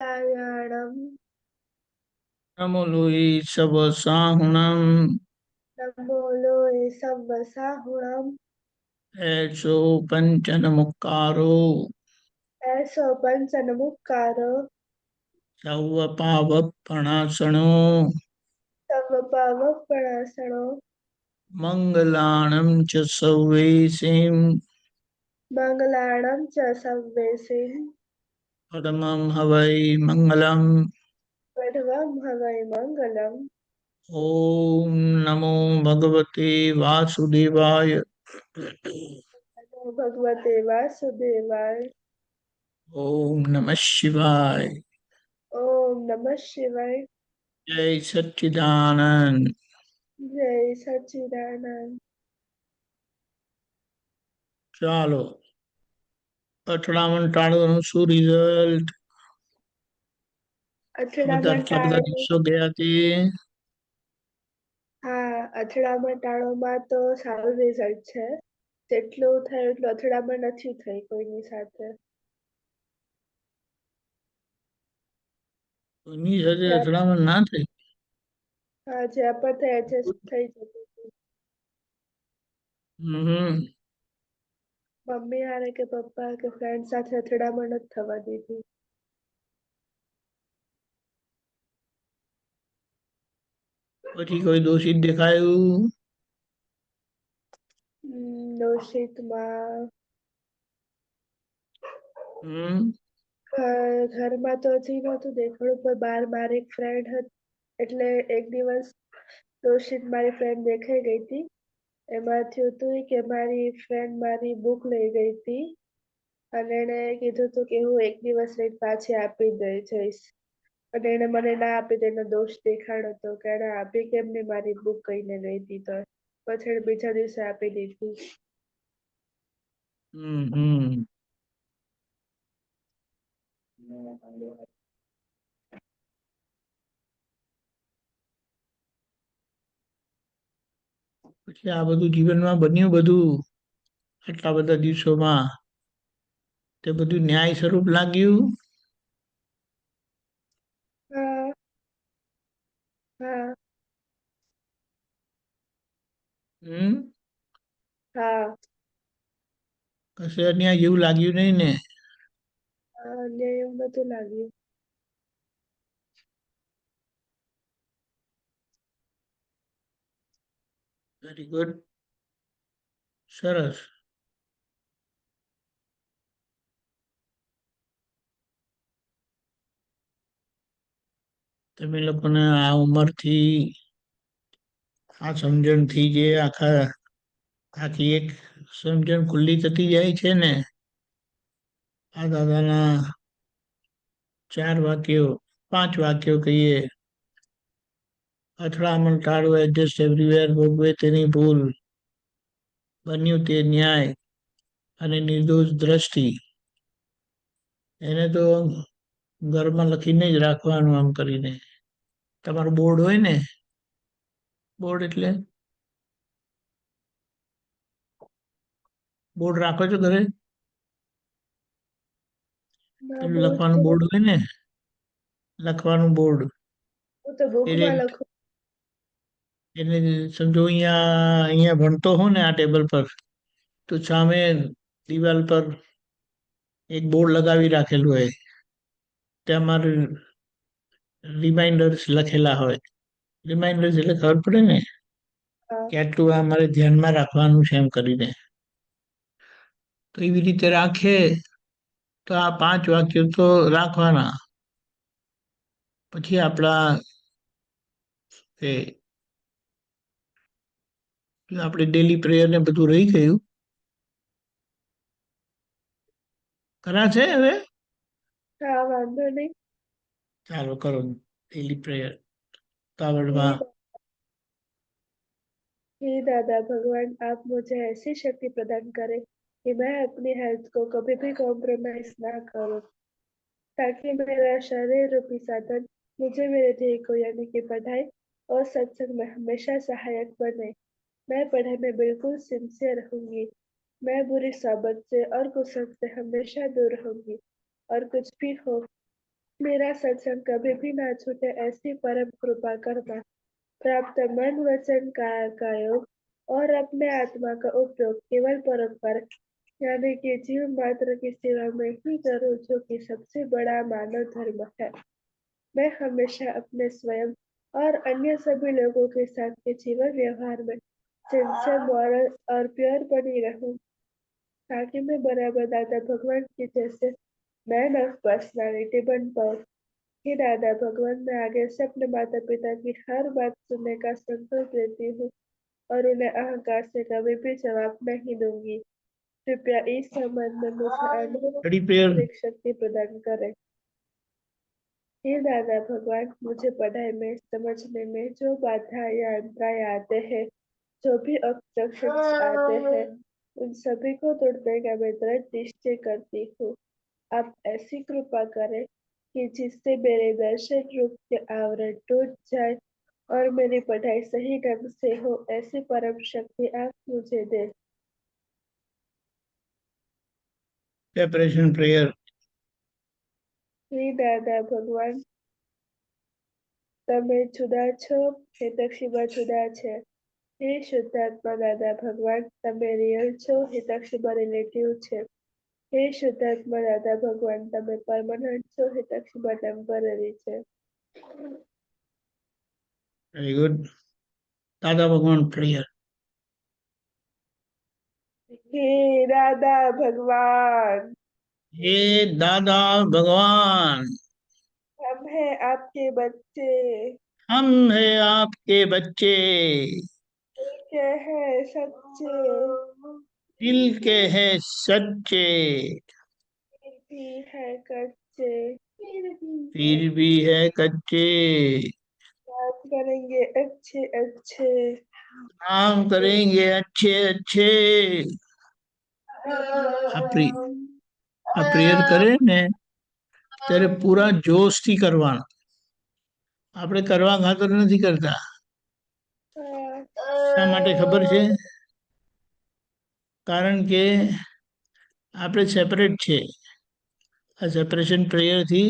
नारायणं नमो लोई सब साहुणम नमो लोये सव्वसाहुणम् ऐसो पंचन मुक्कारो ऐसो पंचनमुक्कारो सौव पावक प्रणासनो सर्वपावपणासनो मंगलाणं च सौवेसिं मङ्गलाणं च सव्वेसिं परमं हवै मंगलम् प्रथमं हवै मङ्गलम्। ओम नमो भगवते वासुदेवाय नमो भगवते वासुदेवाय। ओम नमः शिवाय। ओम नमः शिवाय। जय सच्चिदानंद। जय सच्चिदानंद। ચાલો અથડામણ ટાળવાનું શું રિઝલ્ટ? બધા અથડામણ આટલા બધા ટાળો. દિવસો ગયા તે હા, અથડામણ ટાળોમાં તો સારું રિઝલ્ટ છે. જેટલું થાય એટલું અથડામણ નથી થઈ કોઈની સાથે. કોઈની સાથે જ્યાં અથડામણ ના થઈ. જ્યાં પણ થાય એડજસ્ટ થઈ જતું હતું. હમ. મમ્મી હારે કે પપ્પા કે ફ્રેન્ડ સાથે અથડામણ જ થવા દીધી. પછી કોઈ દોષિત દેખાયું? દોષિતમાં હમ. ઘરમાં તો હજી નહોતું દેખાડું પણ બહાર મારી એક ફ્રેન્ડ હતી, એટલે એક દિવસ દોષિત મારી ફ્રેન્ડ દેખાઈ ગઈ હતી. એમાં થયું હતું કે મારી ફ્રેન્ડ મારી બુક લઈ ગઈ હતી અને એણે કીધું હતું કે હું એક દિવસ રહીને પાછી આપી દઈ જઈશ, અને એને મને ના આપી તેનો દોષ દેખાડ્યો હતો કે એને આપી કેમ નહીં મારી બુક કહીને ગઈ હતી. તો પછી એણે બીજા દિવસે આપી દીધી. હમ. પછી આ બધું જીવનમાં બન્યું બધું આટલા બધા દિવસોમાં તે બધું ન્યાય સ્વરૂપ લાગ્યું? હા હા હમ. હા. કશે અન્યાય જેવું લાગ્યું નહીં ને? અન્યાય એવું નતું લાગ્યું. Very good. સરસ. તમે લોકોને આ ઉંમરથી આ સમજણથી જે આખી એક સમજણ ખુલ્લી થતી જાય છે ને, આ દાદાના 4 વાક્યો 5 વાક્યો કહીએ: અથડામણ ટાળો, એડજસ્ટ એવરીવેર, ભોગવે તેની ભૂલ, બન્યું તે ન્યાય અને નિર્દોષ દ્રષ્ટિ. એને તો ઘરમાં લખીને જ રાખવાનું આમ કરીને. તમારું બોર્ડ હોય ને, બોર્ડ એટલે બોર્ડ રાખો છો ઘરે? ના, પેલું બોર્ડ તો લખવાનું બોર્ડ હોય ને, લખવાનું બોર્ડ. હું તો એને બુકમાં લખું. એને સમજો અહીંયા ભણતો હો ને આ ટેબલ પર, તો સામે દિવાલ પર એક બોર્ડ લગાવી રાખેલું હોય, ત્યાં મારું રિમાઇન્ડર્સ લખેલા હોય. રિમાઇન્ડર્સ એટલે ખબર પડે ને હા. કે આટલું આ મારે ધ્યાનમાં રાખવાનું છે એમ કરીને. તો એવી રીતે રાખે તો આ 5 વાક્યો તો રાખવાના. પછી આપણા એ આપણે ડેલી પ્રેયર ને બધું રહી ગયું. કરાશે હવે? હા, વાંધો નહીં. ચાલો કરો ડેલી प्रेयर हे तावड़वा। हे दादा भगवान, आप मुझे ऐसी शक्ति प्रदान करें कि मैं अपनी हेल्थ को कभी भी कॉम्प्रोमाइज ना करूं, ताकि मेरा शरीर रूपी साधन मुझे मेरे ध्येय को यानी कि पढ़ाई और सत्संग में हमेशा सहायक बने। मैं पढ़ाई में बिल्कुल सिंसियर रहूंगी। मैं बुरी सोबत से और कुसंगत से हमेशा दूर रहूंगी, और कुछ भी हो मेरा सत्संग कभी भी ना छूटे ऐसी परम कृपा करना। प्राप्त मन वचन काया का योग और अपने आत्मा का उपयोग केवल परोपकार यानी कि जीव मात्र की सेवा में ही करूं, जो कि सबसे बड़ा मानव धर्म है। मैं हमेशा अपने स्वयं और अन्य सभी लोगों के साथ के जीवन व्यवहार में सिंसियर, मॉरल और प्योर बनी रहूं, ताकि मैं बराबर दादा भगवान की जैसे मैन ऑफ पर्सनालिटी बन पाऊं। हे दादा भगवान, मैं आगे से अपने माता पिता की हर बात सुनने का संकल्प लेती हूँ और उन्हें अहंकार से कभी भी जवाब नहीं दूंगी। कृपया इस संबंध में मुझे अनुभव स्टडी प्रेयर। और एक शक्ति प्रदान करें। हे दादा भगवान, मुझे पढ़ाई में समझने में जो बाधा या अंतराय आते हैं, जो भी ऑब्स्ट्रक्शंस आते हैं, उन सभी को तोड़ने का मैं दृढ़ निश्चय करती हूँ। आप ऐसी कृपा करें कि जिससे मेरे दर्शन रूप के आवरण टूट जाए और मेरी पढ़ाई सही ढंग से हो, ऐसी परम शक्ति आप मुझे दे। Separation prayer. हे दादा भगवान, તમે જુદા છો, હેતક્ષીમાં જુદા છે. હે શુદ્ધાત્મા દાદા ભગવાન, તમે રિયલ છો, હેતક્ષીમાં રિલેટિવ છે. હે શુદ્ધાત્મા દાદા ભગવાન, તમે પરમનન્ટ છો, હેતક્ષીમાં ટેમ્પરરી છે. Very good. દાદા ભગવાન પ્રેયર. હે દાદા ભગવાન, हे दादा भगवान, हम हैं आपके बच्चे, हम है आपके बच्चे, के हैं सच्चे, दिल के हैं सच्चे, फिर भी है कच्चे, फिर भी है कच्चे। बात करेंगे अच्छे अच्छे, काम करेंगे अच्छे अच्छे। આ આ પ્રેયર કરે ને ત્યારે પૂરા જોશથી કરવાનો. આપણે કરવા ખાતર નથી કરતા. શા માટે ખબર છે? કારણ કે આપણે સેપરેટ છે. આ સેપરેશન પ્રેયરથી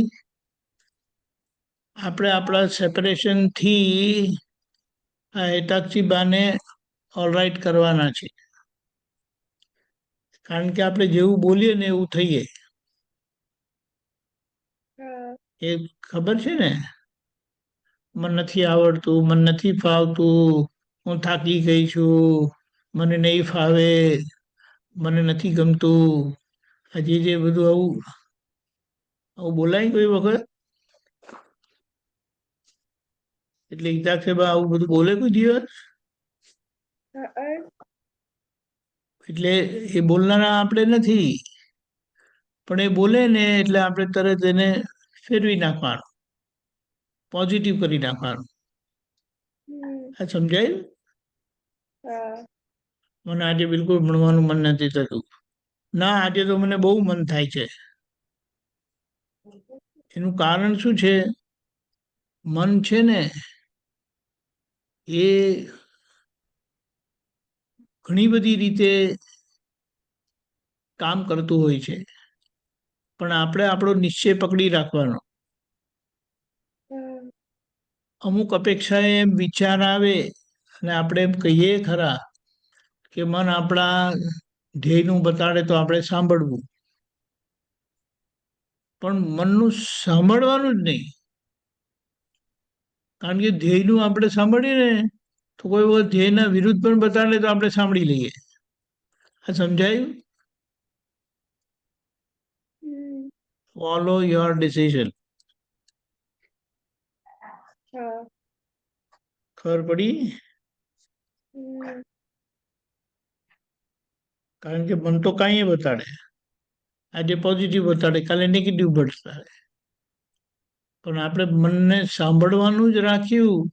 આપણે આપણા સેપરેશનથી આ હેતાક્ષી બાને ઓલરાઈટ કરવાના છે. કારણ કે આપણે જેવું બોલીએ ને એવું થઈએ. એ ખબર છે ને? મને નથી આવડતું, મને નથી ફાવતું, હું થાકી ગઈ છું, મને નહીં ફાવે, મને નથી ગમતું. હજી જે બધું આવું આવું બોલાય કોઈ વખત? એટલે હિતાક્ષેબા આવું બધું બોલે કોઈ દિવસ? એટલે એ બોલનારા આપણે નથી, પણ એ બોલે ને એટલે આપણે તરત એને ફેરવી નાખવાનું, પોઝિટિવ કરી નાખવાનું. આ સમજાયું? મને આજે બિલકુલ ભણવાનું મન નથી થતું. ના, આજે તો મને બહુ મન થાય છે. એનું કારણ શું છે? મન છે ને એ ઘણી બધી રીતે કામ કરતું હોય છે, પણ આપણે આપણો નિશ્ચય પકડી રાખવાનો. અમુક અપેક્ષાએ એમ વિચાર આવે અને આપણે એમ કહીએ ખરા કે મન આપણા ધ્યેયનું બતાડે તો આપણે સાંભળવું, પણ મનનું સાંભળવાનું જ નહીં. કારણ કે ધ્યેયનું આપણે સાંભળીએ ને તો કોઈ વખત ધ્યેયના વિરુદ્ધ પણ બતાડે તો આપણે સાંભળી લઈએ. આ સમજાયું? Follow your decision. ખબર પડી? કારણ કે મન તો કાંઈ બતાડે, આજે પોઝિટિવ બતાડે, કાલે નેગેટિવ બતાડે, પણ આપણે મનને સાંભળવાનું જ રાખ્યું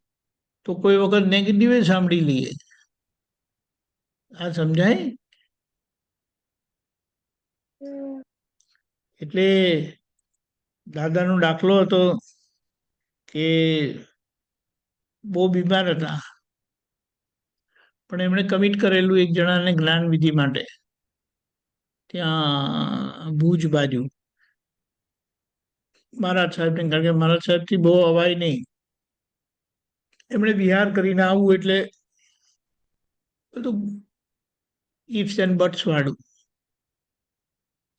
તો કોઈ વખત નેગેટિવ સાંભળી લઈએ. આ સમજાય? એટલે દાદાનો દાખલો હતો કે બહુ બીમાર હતા, પણ એમણે કમિટ કરેલું એક જણાને જ્ઞાન વિધિ માટે ત્યાં ભુજ બાજુ. મહારાજ સાહેબ ને, કારણ કે મહારાજ સાહેબ થી બહુ અવાય નહીં. એમણે વિહાર કરીને આવવું એટલે બધું ઇફ્સ એન્ડ બટ્સ વાળું,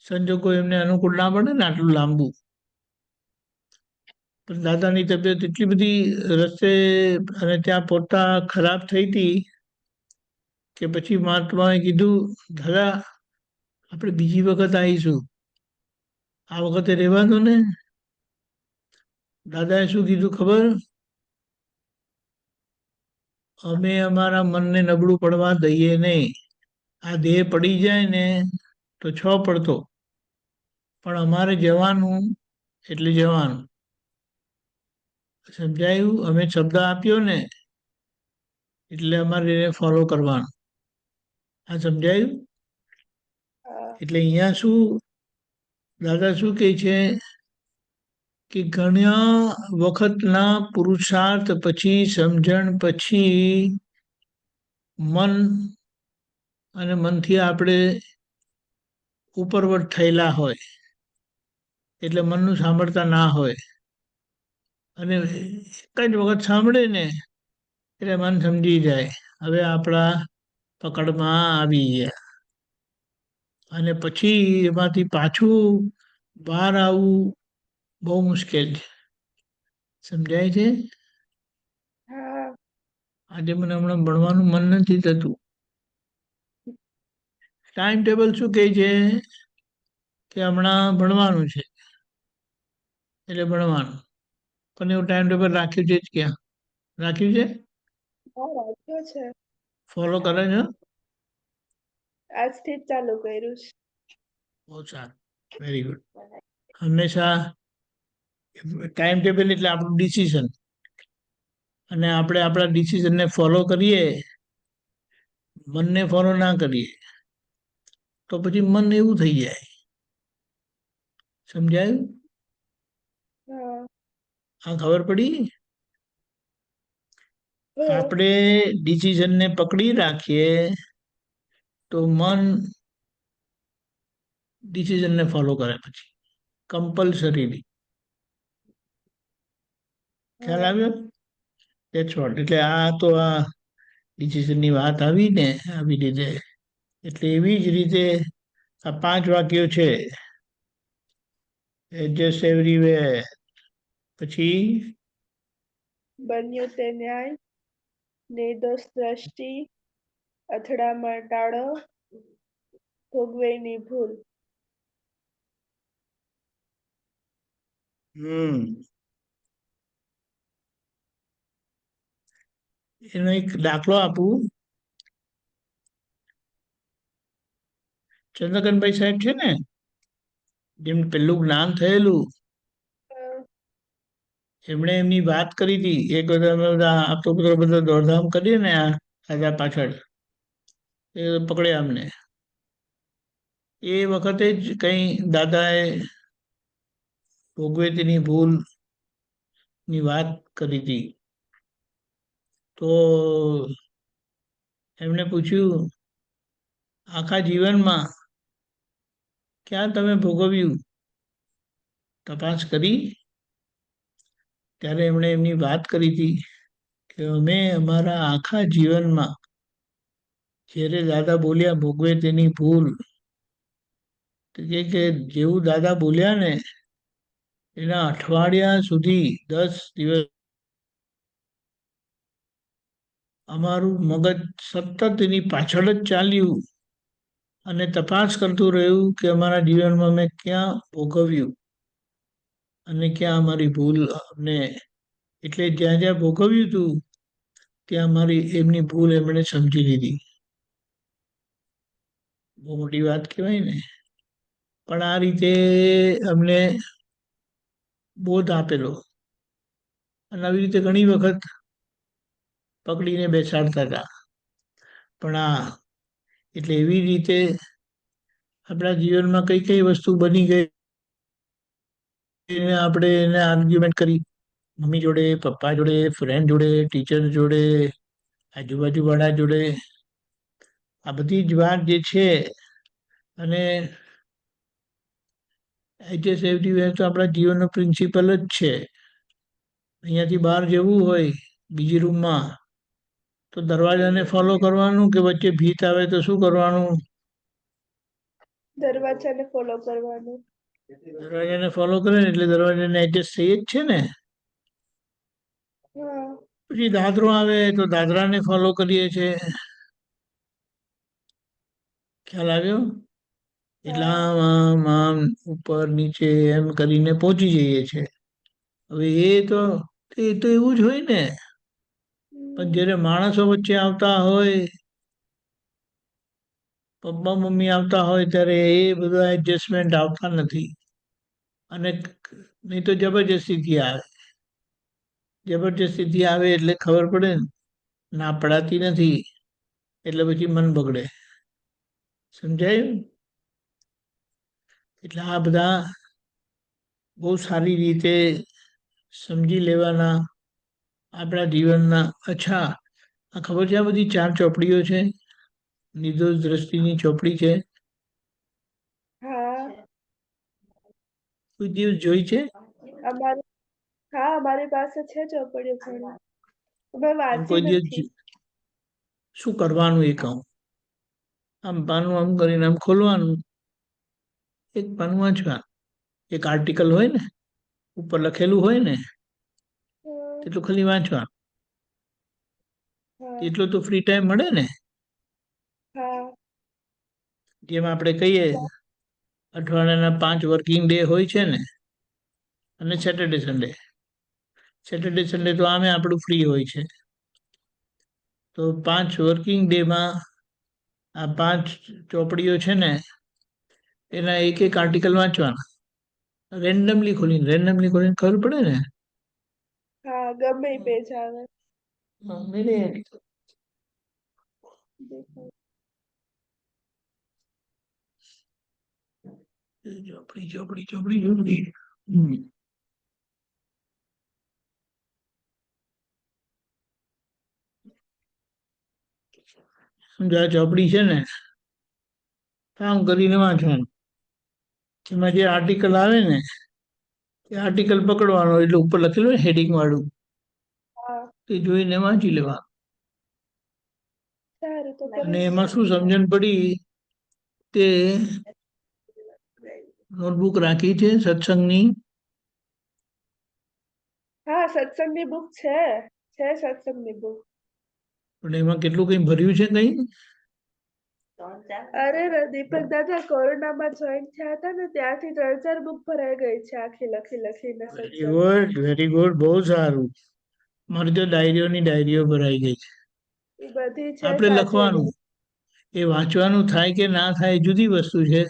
સંજોગો એમને અનુકૂળ ના પડે ને આટલું લાંબુ. પણ દાદાની તબિયત એટલી બધી રસ્તે અને ત્યાં પહોંચતા ખરાબ થઈ હતી કે પછી મહાત્માએ કીધું, દાદા આપણે બીજી વખત આવીશું, આ વખતે રહેવા દો ને. દાદાએ શું કીધું ખબર? અમે અમારા મનને નબળું પડવા દઈએ નહીં. આ દેહ પડી જાય ને તો પડતો, પણ અમારે જવાનું એટલે જવાનું. સમજાયું? અમે શબ્દ આપ્યો ને એટલે અમારે એને ફોલો કરવાનું. આ સમજાયું? હા. એટલે અહીંયા શું દાદા શું કહે છે કે ઘણા વખતના પુરુષાર્થ પછી, સમજણ પછી મન અને મનથી આપણે ઉપરવટ થયેલા હોય, એટલે મનનું સાંભળતા ના હોય. અને એક જ વખત સાંભળે ને એટલે મન સમજી જાય હવે આપણા પકડમાં આવી ગયા. અને પછી એમાંથી પાછું બહાર આવવું બહુ મુશ્કેલ છે. સમજાય છે? હા. આજે મને હમણાં ભણવાનું મન નથી થતું. ટાઈમ ટેબલ શું કહે છે કે હમણાં ભણવાનું છે એટલે ભણવાનું, પણ એવું ટાઈમ ટેબલ રાખ્યું છે જ ક્યાં? રાખ્યું છે? હા, રાખ્યો છે. ફોલો કરે છે? આજથી જ ચાલુ કર્યું છે. બહુ સારું, વેરી ગુડ. હંમેશા ટાઈમ ટેબલ એટલે આપણું ડિસિઝન, અને આપણે આપણા ડિસિઝનને ફોલો કરીએ, મનને ફોલો ના કરીએ તો પછી મન એવું થઈ જાય. સમજાયું? હા. હા, ખબર પડી? હા. આપણે ડિસિઝનને પકડી રાખીએ તો મન ડિસિઝનને ફોલો કરે પછી કમ્પલસરીલી. ખ્યાલ હા. આવ્યો? That's vote. એટલે આ તો આ ડિસિઝનની વાત આવી ને આવી રીતે, એટલે એવી જ રીતે આ 5 વાક્યો છે. Adjust everywhere. પછી બન્યું તે ન્યાય, નિર્દોષ દ્રષ્ટિ, અથડામણ ટાળો, ભોગવેની ભૂલ. એનો એક દાખલો આપું. ચંદ્રકાંતભાઈ સાહેબ છે ને, જેમ પેલું જ્ઞાન થયેલું, હા. એમણે એમની વાત કરી હતી. એક બધા અમે બધા આપતો બધા દોડધામ કરીએ ને આ આગળ પાછળ, એ પકડ્યા અમને. એ વખતે જ કંઈ દાદાએ ભોગવે તેની ભૂલની વાત કરી હતી. તો એમણે પૂછ્યું, આખા જીવનમાં ક્યાં તમે ભોગવ્યું, તપાસ કરી? ત્યારે એમણે એમની વાત કરી હતી કે અમે અમારા આખા જીવનમાં જ્યારે દાદા બોલ્યા ભોગવે તેની ભૂલ, તો કે જેવું દાદા બોલ્યા ને એના અઠવાડિયા સુધી 10 દિવસ અમારું મગજ સતત એની પાછળ જ ચાલ્યું અને તપાસ કરતું રહ્યું કે અમારા જીવનમાં મેં ક્યાં ભોગવ્યું અને ક્યાં અમારી ભૂલ. ને એટલે જ્યાં જ્યાં ભોગવ્યું હતું ત્યાં અમારી એમની ભૂલ એમણે સમજી લીધી. બહુ મોટી વાત કહેવાય ને. પણ આ રીતે અમને બોધ આપેલો, અને આવી રીતે ઘણી વખત પકડીને બેસાડતા હતા. પણ આ એટલે એવી રીતે આપણા જીવનમાં કઈ કઈ વસ્તુ બની ગઈ આપણે એને આર્ગ્યુમેન્ટ કરી, મમ્મી જોડે, પપ્પા જોડે, ફ્રેન્ડ જોડે, ટીચર જોડે, આજુબાજુ વાળા જોડે, આ બધી જ વાત જે છે. અને એચ એસ એવરીવેર તો આપણા જીવનનો પ્રિન્સિપલ જ છે. અહીંયાથી બહાર જવું હોય બીજી રૂમમાં તો દરવાજાને ફોલો કરવાનું કે વચ્ચે ભીત આવે તો શું કરવાનું? દરવાજાને ફોલો કરવાનું. દરવાજાને ફોલો કરે ને એટલે દરવાજાને એડજસ્ટ થઈ જ છે ને. હા પછી દાદરો આવે તો દાદરાને ફોલો કરીએ છીએ. ખ્યાલ આવ્યો? એટલે હા આમ આમ આમ ઉપર નીચે એમ કરીને પહોંચી જઈએ છે. હવે એ તો એવું જ હોય ને. પણ હમ, જ્યારે માણસો વચ્ચે આવતા હોય, પપ્પા મમ્મી આવતા હોય ત્યારે એ બધા એડજસ્ટમેન્ટ આવતા નથી. અને નહીં તો જબરજસ્તીથી આવે. જબરજસ્તીથી આવે એટલે ખબર પડે ને ના પડાતી નથી એટલે પછી મન બગડે. સમજાયું? એટલે આ બધા બહુ સારી રીતે સમજી લેવાના આપણા જીવનના. અચ્છા, આ ખબર છે આ બધી 4 ચોપડીઓ છે? નિર્દોષ દ્રષ્ટિની ચોપડી છે. હા કોઈ દિવસ જોઈ છે? અમારી હા અમારી પાસે છે ચોપડીઓ ઘણી. મેં પણ વાંચી કોઈ દિવસ નથી. શું કરવાનું એ કહું. આમ પાનું આમ કરીને આમ ખોલવાનું, એક પાનું વાંચવાનું, એક આર્ટિકલ હોય ને ઉપર લખેલું હોય ને હા તેટલું ખાલી વાંચવાનું. હા એટલો તો ફ્રી ટાઈમ મળે ને. હા જેમ આપણે કહીએ અઠવાડિયાના 5 વર્કિંગ ડે હોય છે ને, અને સેટરડે સન્ડે. સેટરડે સન્ડે તો આમે આપણું ફ્રી હોય છે. તો 5 વર્કિંગ ડેમાં આ 5 ચોપડીઓ છે ને એના એક એક આર્ટિકલ વાંચવાના. રેન્ડમલી ખોલીને ખબર પડે ને. હા ગમે ઈ પેજ આવે. મેરે દેખાય. ચોપડી. સમજો આ ચોપડી છે ને, કામ કરીને વાંચવાનું. એમાં જે આર્ટિકલ આવે ને એ આર્ટિકલ પકડવાનો, એટલે ઉપર લખેલું હોય હેડિંગ વાળું હા તે જોઈને વાંચી લેવાનું. સારું તો અને કરીશ. એમાં શું સમજણ પડી તે નોટબુક રાખી છે સત્સંગની. હા સત્સંગની બુક છે સત્સંગની બુક. પણ એમાં કેટલું કઈ ભર્યું છે કઈ? અરે દીપક દાદા કોરોનામાં જોઈન થયા હતા ને ત્યાંથી 3-4 બુક ભરાઈ ગઈ છે આખી લખી લખીને વેરી સત્સંગ. ગુડ, વેરી ગુડ, બહુ સારું. મારી તો ડાયરીઓ ભરાઈ ગઈ છે. એ બધી છે આપણે લખવાનું, સાચવેલી. એ વાંચવાનું થાય કે ના થાય એ જુદી વસ્તુ છે.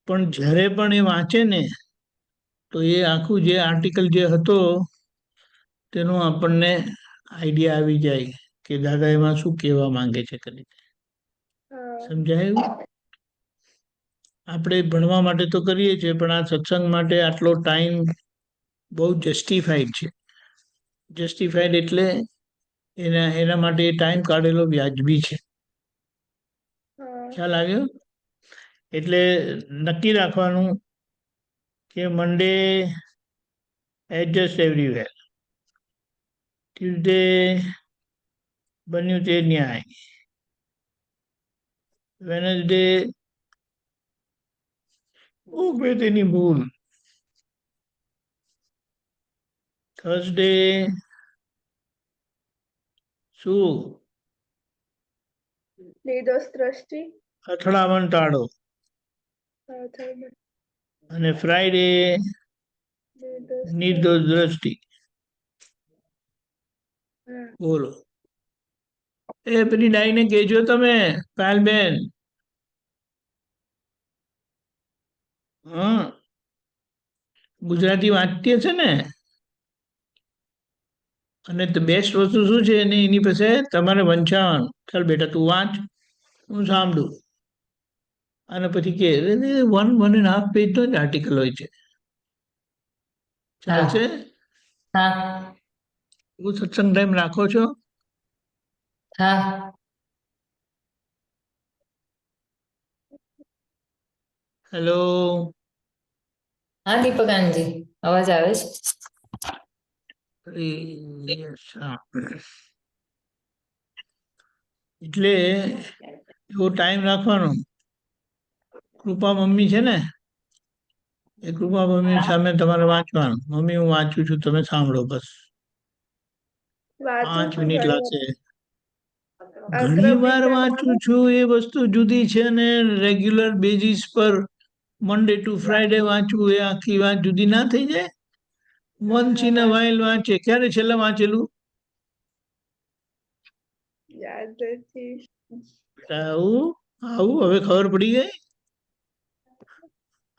પણ જ્યારે પણ એ વાંચે ને તો એ આખું જે આર્ટિકલ જે હતો તેનો આપણને આઈડિયા આવી જાય કે દાદા એમાં શું કહેવા માંગે છે કરી. હા સમજાયું? આપણે ભણવા માટે તો કરીએ છીએ પણ આ સત્સંગ માટે આટલો ટાઈમ બહુ જસ્ટિફાઈડ છે. જસ્ટિફાઈડ એટલે એના માટે ટાઈમ કાઢેલો વ્યાજબી છે. હા ખ્યાલ આવ્યો? એટલે નક્કી રાખવાનું કે મંડે એડજસ્ટ એવરીવેર, ટ્યુઝડે બન્યું તે ન્યાય, વેનસડે ભોગવે તેની ભૂલ, થર્સડે શું નિર્દોષ દ્રષ્ટિ. અથડામણ ટાળો, થર્ડ અને ફ્રાઈડે નિર્દોષ નિર્દોષ દ્રષ્ટિ. હા બોલો. એ પેલી ડાઈને કહેજો તમે, પાયલબેન. હા, ગુજરાતી વાંચતી હશે ને? અને બેસ્ટ વસ્તુ શું છે એની પાસે તમારે વંચાવાનું. ચાલ બેટા તું વાંચ, હું સાંભળું. અને પછી કે 1.5 પેજ નો જ આર્ટિકલ હોય છે. ચાલશે? હા હા એવું સત્સંગ ટાઈમ રાખો છો? હા હેલો. હા દીપકાનજી, અવાજ આવે છે? Yes, હા. એટલે એવો ટાઈમ રાખવાનો. કૃપા મમ્મી છે ને, એ કૃપા મમ્મી સામે તમારે વાંચવાનું. મમ્મી હું વાંચું છું, તમે સાંભળો બસ. વાંચું 5 છું મિનિટ ઘણી લાગશે. આ ઘણી ક્રમિક વાર વાંચું છું એ વસ્તુ જુદી છે ને રેગ્યુલર બેઝિસ પર મંડે ટુ ફ્રાઈડે વાંચવું એ આખી વાત જુદી ના થઈ જાય. વન્સ ઇન અ વાઇલ વાંચે. ક્યારે છેલ્લા વાંચેલું? યાદ નથી. આવું આવું હવે ખબર પડી ગઈ.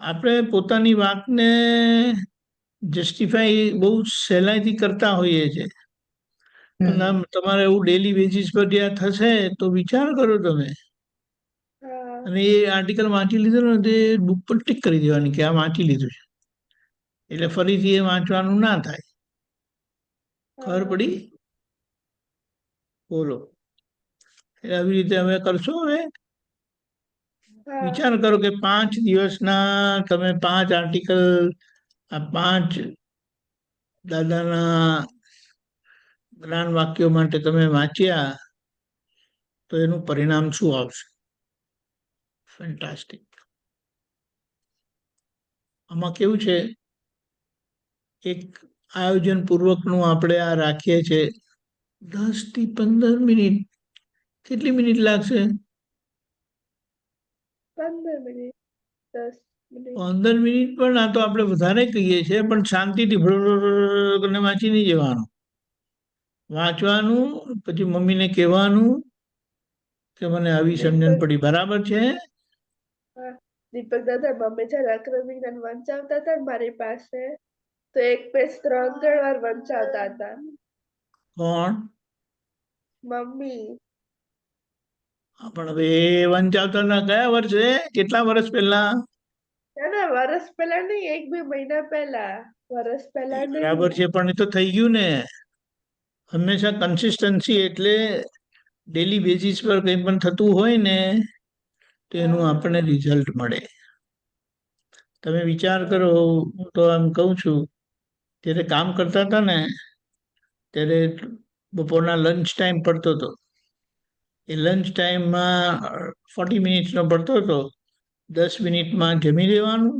આપણે પોતાની વાતને જસ્ટિફાઈ બહુ સહેલાઈથી કરતા હોઈએ છીએ. પણ આમ તમારે એવું ડેલી બેઝિસ પર જ્યાં થશે તો વિચાર કરો તમે. હા અને એ આર્ટિકલ વાંચી લીધો ને તે બુક પર ટીક કરી દેવાની કે આ વાંચી લીધું છે. એટલે ફરીથી એ વાંચવાનું ના થાય. ખબર હા પડી? બોલો. એટલે આવી રીતે હવે કરશો હવે. હા વિચાર કરો કે 5 દિવસના તમે 5 આર્ટિકલ, આ 5 દાદાના જ્ઞાન વાક્યો માટે તમે વાંચ્યા તો એનું પરિણામ શું આવશે? ફેન્ટાસ્ટિક. આમાં કેવું છે, એક આયોજન પૂર્વકનું આપણે આ રાખીએ છીએ. 10 થી 15 મિનિટ. કેટલી મિનિટ લાગશે? 15 મિનિટ 10 મિનિટ 15 મિનિટ પણ આ તો આપણે વધારે કહીએ છીએ, પણ શાંતિથી કરીને વાંચી નહીં જવાનું. વાંચવાનું, પછી મમ્મીને કહેવાનું કે મને આવી સમજણ દીપક પડી, બરાબર છે? હા દીપક દાદા મમ્મી જયારે અક્રમ વિજ્ઞાન વંચાવતા હતા ને મારી પાસે તો એક પેજ 3-3 વાર વંચાવતા હતા. કોણ? મમ્મી. પણ હવે એ વંચાવતા હતા કયા વર્ષે? કેટલા વર્ષ પહેલા? ના ના વર્ષ પહેલા નહીં, 1-2 મહિના પહેલા. વર્ષ એ પહેલા બરાબર નહીં. છે, પણ એ તો થઈ ગયું ને. હંમેશા કન્સિસ્ટન્સી એટલે ડેલી બેઝિસ પર કંઈ પણ થતું હોય ને તો એનું હા આપણને રિઝલ્ટ મળે. તમે વિચાર હા કરો, હું તો આમ કહું છું, જ્યારે કામ કરતા હતા ને ત્યારે બપોરના લંચ ટાઈમ પડતો હતો. એ લંચ ટાઈમમાં 40 મિનિટ્સનો પડતો હતો. 10 મિનિટમાં જમી લેવાનું,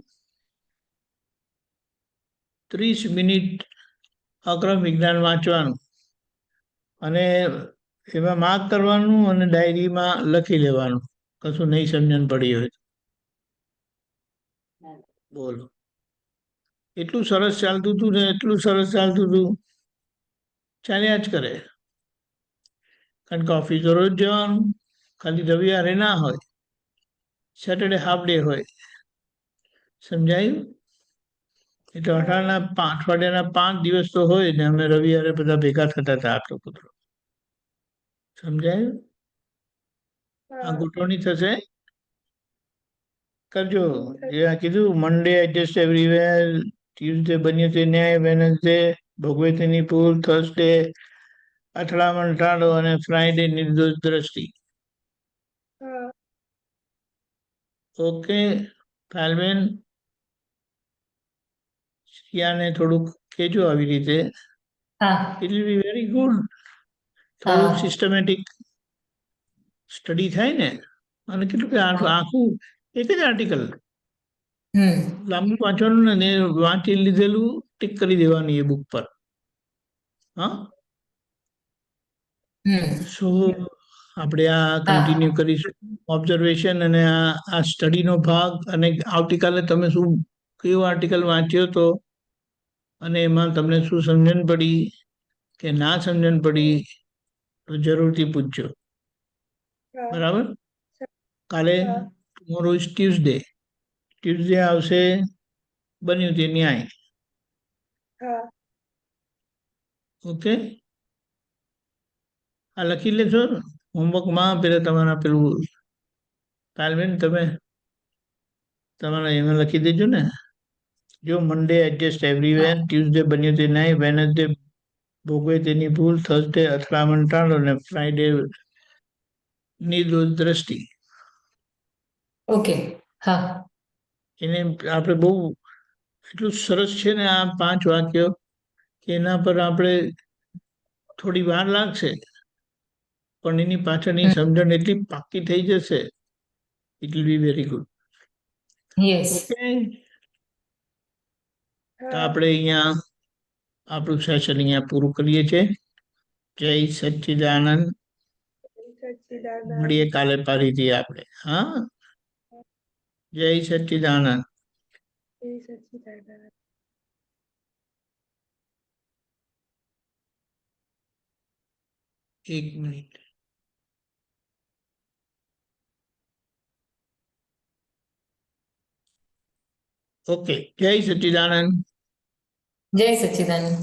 30 મિનિટ અક્રમ વિજ્ઞાન વાંચવાનું અને એમાં માર્ક કરવાનું અને ડાયરીમાં લખી લેવાનું કશું નહીં સમજણ પડી હોય. બોલો. એટલું સરસ ચાલતું હતું ને, એટલું સરસ ચાલતું હતું, ચાલ્યા જ કરે. કારણ કે ઓફિસે રોજ જવાનું, ખાલી રવિવારે ના હોય, સેટરડે હાફ ડે હોય. સમજાયું? એટલે હા અઠવાડિયાના 5 દિવસ તો હોય ને અમે રવિવારે બધા ભેગા થતા હતા આટલો કુતરો. સમજાયું? આ હા ગોઠવણી થશે. કરજો. થશે. જે આ કીધું મંડે એડજસ્ટ એવરીવેર, ટ્યુઝડે બન્યો તે ન્યાય, વેનસડે ભોગવે તેની ભૂલ, થર્સડે અથડામણ ટાળો અને ફ્રાઈડે નિર્દોષ દ્રષ્ટિ. હા ઓકે ફાઇલબેન, શ્રિયાને થોડુંક કહેજો આવી રીતે. હા it will be very good. થોડુંક હા સિસ્ટમેટિક સ્ટડી થાય ને. અને કેટલું કે આખું એક જ આર્ટિકલ લાંબુ વાંચવાનું ને, વાંચી લીધેલું ટીક કરી દેવાની એ બુક પર. હા, સો આપણે આ હા કન્ટિન્યુ કરીશું. ઓબ્ઝર્વેશન અને આ સ્ટડીનો ભાગ. અને આવતીકાલે તમે શું કયો આર્ટિકલ વાંચ્યો તો અને એમાં તમને શું સમજણ પડી કે ના સમજણ પડી તો જરૂરથી પૂછજો. હા બરાબર? કાલે હા ટુમોરો ઇઝ ટ્યુઝડે. ટ્યુઝડે આવશે બન્યું તે ન્યાય. હા ઓકે, આ લખી લેશો હોમવર્કમાં. પેલા તમારા પેલું તાલબેન તમે તમારા એમાં લખી દેજો ને. જો મંડે એડજસ્ટ એવરીવેર, ટ્યુઝડે બન્યું તે ન્યાય, વેનસડે ભોગવે તેની ભૂલ, થર્સડે અથડામણ ટાળો અને ફ્રાઈડે નિર્દોષ દ્રષ્ટિ. ઓકે. હા એને આપણે બહુ એટલું સરસ છે ને આ 5 વાક્યો કે એના પર આપણે થોડી વાર લાગશે પણ એની પાછળની હમ, સમજણ એટલી પાક્કી થઈ જશે. It will be very good. Yes. Okay, તો હા, આપણે અહીંયા આપણું સેશન અહીંયા પૂરું કરીએ છીએ. જય સચ્ચિદાનંદ. સચ્ચિદાનંદ. મળીએ કાલે ફરીથી આપણે. હા, જય સચ્ચિદાનંદ. જય સચ્ચિદાનંદ. એક મિનિટ. ઓકે, જય સચ્ચિદાનંદ. જય સચ્ચિદાનંદ.